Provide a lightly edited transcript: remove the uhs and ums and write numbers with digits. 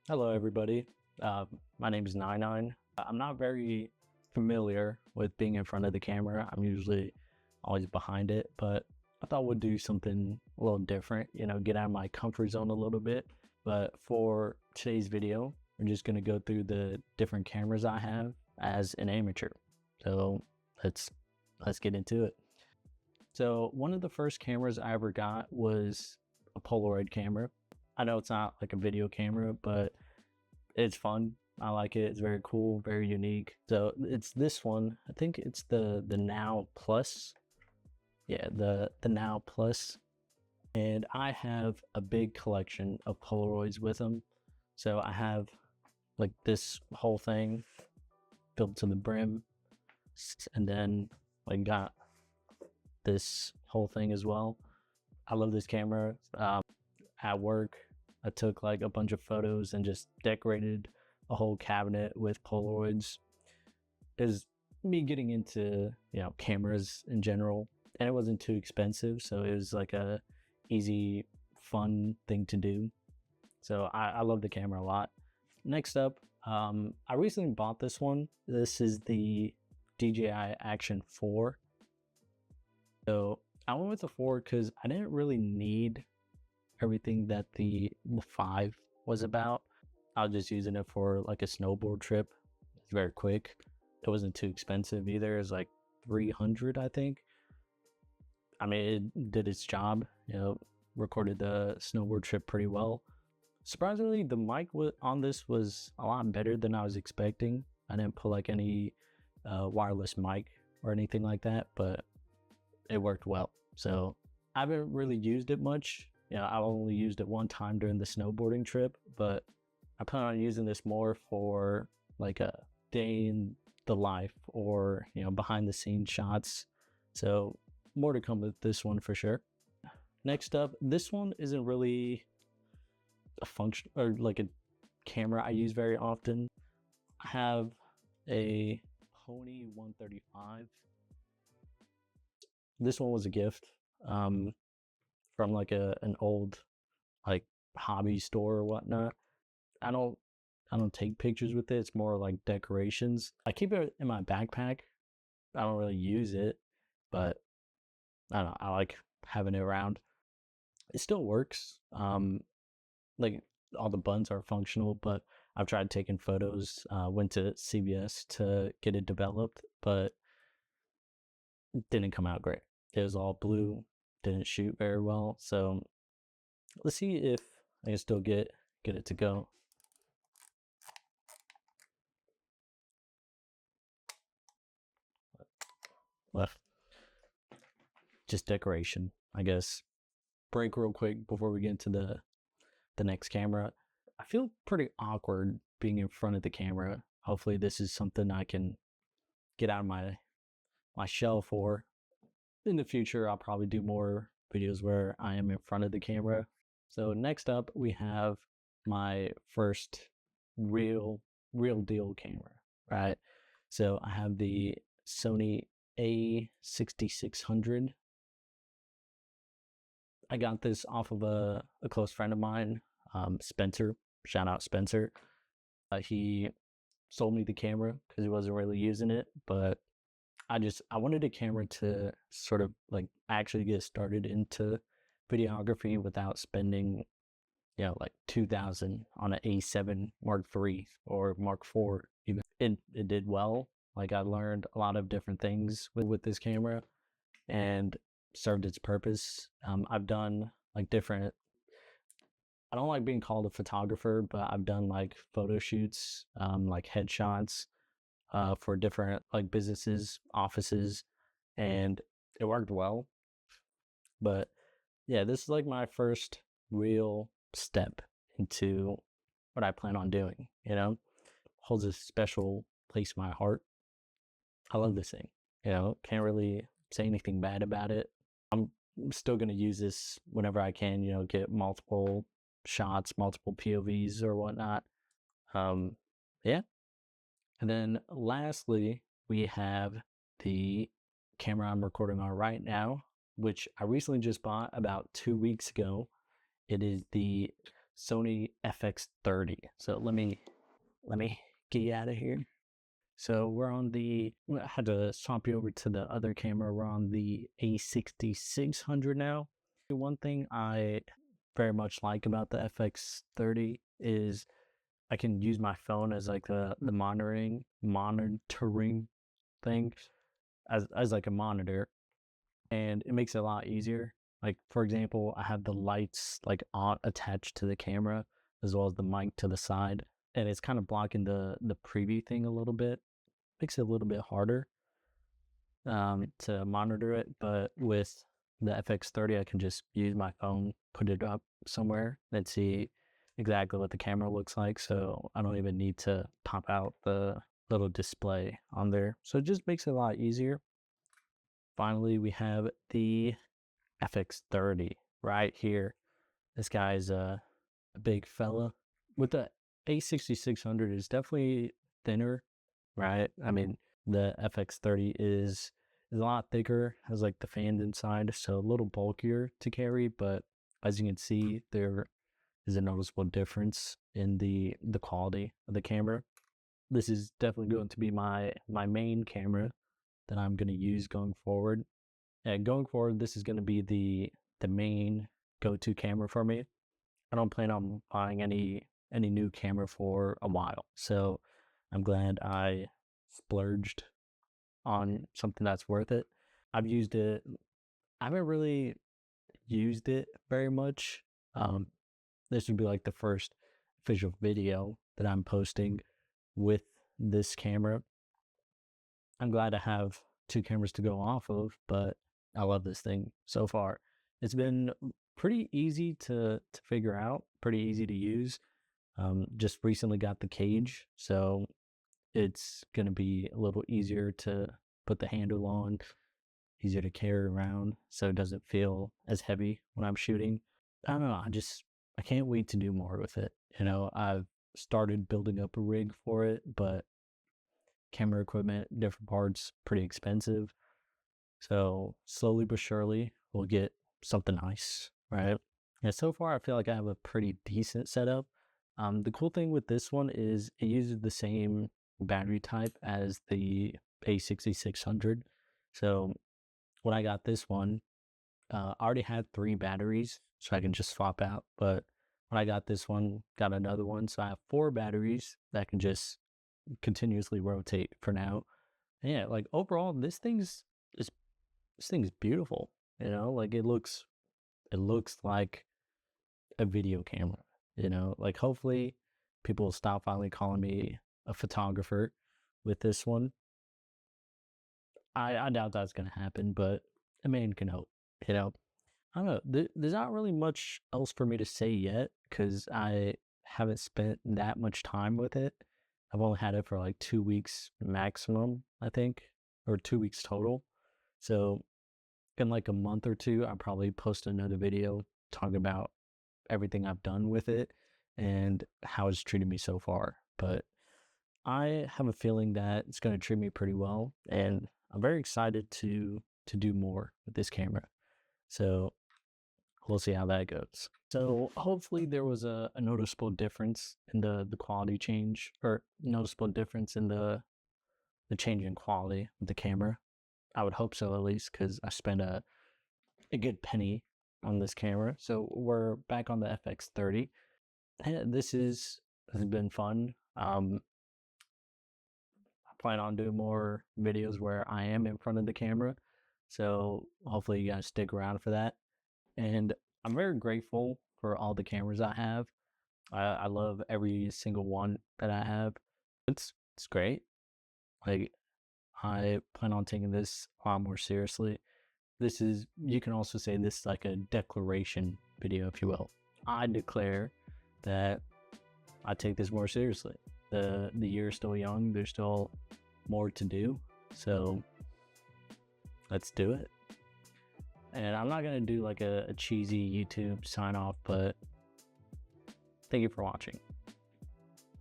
Hello, everybody. My name is Nine. I'm not very familiar with being in front of the camera. I'm usually always behind it, but I thought we'd do something a little different, get out of my comfort zone a little bit. But for today's video, we're just going to go through the different cameras I have as an amateur. So let's get into it. So one of the first cameras I ever got was a Polaroid camera. I know it's not like a video camera, but it's fun. I like it. It's very cool, very unique. So it's this one. I think it's the Now Plus. Yeah, the Now Plus. And I have a big collection of Polaroids with them. So I have like this whole thing filled to the brim, and then like got this whole thing as well. I love this camera. At work, I took like a bunch of photos and just decorated a whole cabinet with Polaroids. Is me getting into cameras in general, and it wasn't too expensive, so it was like a easy, fun thing to do. So I love the camera a lot. Next up, I recently bought this one. This is the DJI Action 4. So I went with the 4 because I didn't really need everything that the 5 was about. I was just using it for like a snowboard trip. It's very quick. It wasn't too expensive either. It was like 300, I think. I mean, it did its job. Recorded the snowboard trip pretty well. Surprisingly, the mic on this was a lot better than I was expecting. I didn't put like any wireless mic or anything like that, but it worked well. So I haven't really used it much. I only used it one time during the snowboarding trip, but I plan on using this more for like a day in the life or, behind the scenes shots. So more to come with this one for sure. Next up, this one isn't really a function or like a camera I use very often. I have a Pony 135. This one was a gift from like an old like hobby store or whatnot. I don't take pictures with it. It's more like decorations. I keep it in my backpack. I don't really use it, but I don't know. I like having it around. It still works. Like all the buttons are functional, but I've tried taking photos. Went to CVS to get it developed, but it didn't come out great. It was all blue. Didn't shoot very well. So let's see if I can still get it to go. Left. Just decoration, I guess. Break real quick before we get into the next camera. I feel pretty awkward being in front of the camera. Hopefully this is something I can get out of my shell for. In the future, I'll probably do more videos where I am in front of the camera. So next up, we have my first real deal camera, right? So I have the Sony A6600. I got this off of a close friend of mine, Spencer. Shout out Spencer. He sold me the camera because he wasn't really using it, but I wanted a camera to sort of like actually get started into videography without spending like 2,000 on an A7 Mark III or Mark IV. Even it did well. Like I learned a lot of different things with this camera, and served its purpose. I've done like different. I don't like being called a photographer, but I've done like photo shoots, like headshots, for different like businesses, offices, and it worked well. But yeah, this is like my first real step into what I plan on doing. Holds a special place in my heart. I love this thing. Can't really say anything bad about it. I'm still gonna use this whenever I can. Get multiple shots, multiple POVs or whatnot. Yeah. And then lastly, we have the camera I'm recording on right now, which I recently just bought about 2 weeks ago. It is the Sony FX30. So let me get you out of here. So we're on the, I had to swap you over to the other camera. We're on the A6600 now. One thing I very much like about the FX30 is I can use my phone as like the monitoring thing as like a monitor, and it makes it a lot easier. Like for example, I have the lights like on attached to the camera as well as the mic to the side, and it's kind of blocking the preview thing a little bit. Makes it a little bit harder to monitor it, but with the FX30 I can just use my phone, put it up somewhere, and see exactly what the camera looks like, so I don't even need to pop out the little display on there. So it just makes it a lot easier. Finally, we have the FX30 right here. This guy's a big fella. With the A6600 is definitely thinner, right? I mean, the FX30 is a lot thicker, has like the fans inside, so a little bulkier to carry, but as you can see, there is a noticeable difference in the quality of the camera. This is definitely going to be my main camera that I'm going to use going forward. And going forward, this is going to be the main go-to camera for me. I don't plan on buying any new camera for a while, so I'm glad I splurged on something that's worth it. I've used it. I haven't really used it very much. This would be like the first official video that I'm posting with this camera. I'm glad to have two cameras to go off of, but I love this thing so far. It's been pretty easy to figure out, pretty easy to use. Just recently got the cage, so it's going to be a little easier to put the handle on, easier to carry around, so it doesn't feel as heavy when I'm shooting. I don't know, I can't wait to do more with it. You know, I've started building up a rig for it, but camera equipment, different parts, pretty expensive. So slowly but surely, we'll get something nice, right? And so far, I feel like I have a pretty decent setup. The cool thing with this one is it uses the same battery type as the A6600. So when I got this one, I already had 3 batteries, so I can just swap out. But when I got this one, got another one, so I have 4 batteries that can just continuously rotate for now. And yeah, like overall, this thing's beautiful. You know, like it looks like a video camera. You know, like hopefully people will stop finally calling me a photographer with this one. I doubt that's gonna happen, but a man can hope. You know, I don't know. There's not really much else for me to say yet because I haven't spent that much time with it. I've only had it for like 2 weeks maximum, I think, or 2 weeks total. So in like a month or two, I'll probably post another video talking about everything I've done with it and how it's treated me so far. But I have a feeling that it's going to treat me pretty well, and I'm very excited to do more with this camera. So we'll see how that goes. So hopefully there was a noticeable difference in the quality change, or noticeable difference in the change in quality of the camera. I would hope so, at least, because I spent a good penny on this camera. So we're back on the FX30. And this has been fun. I plan on doing more videos where I am in front of the camera. So hopefully you guys stick around for that. And I'm very grateful for all the cameras I have. I love every single one that I have. It's great. Like, I plan on taking this a lot more seriously. This is, you can also say this is like a declaration video, if you will. I declare that I take this more seriously. The year is still young. There's still more to do. So let's do it. And I'm not going to do like a cheesy YouTube sign off, but thank you for watching.